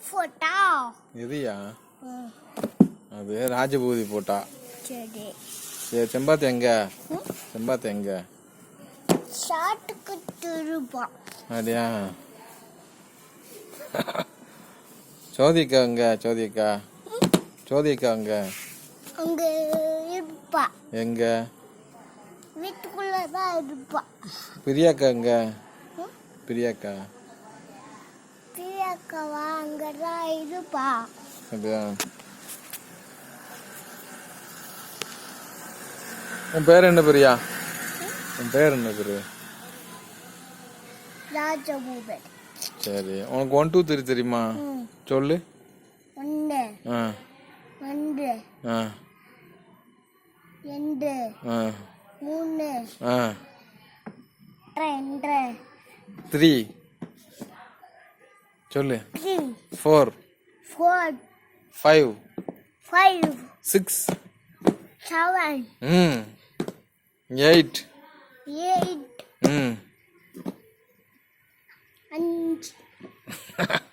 போட்டா எதுயா? அது ராஜபூதி போட்டா. சரி சரி, செம்பாத்து எங்க? செம்பாத்து எங்க? ஷாட்டுக்கு திருப்பா. அப்படியா? சோதிக்கா எங்க? சோதிக்கா சோதிக்கா எங்க? அங்க இருப்பா. எங்க? வீட்டுக்குள்ளதான் இருப்பா. பிரியாக்கா எங்க? பிரியாக்கா பிரியாக்காவா? அங்கதான் இருப்பா. அப்படியா? உன் பேர் என்ன பிரியா? உன் பேர் என்ன பேரு? ராஜபூபதி. சரி, உனக்கு 1 2 3 தெரியுமா? சொல்லு. 1 ஆ 2 ஆ 2 ஆ 3 ஆ 2 3 சொல்லு. 3 4 4 5 5 6 7 8 8 5 5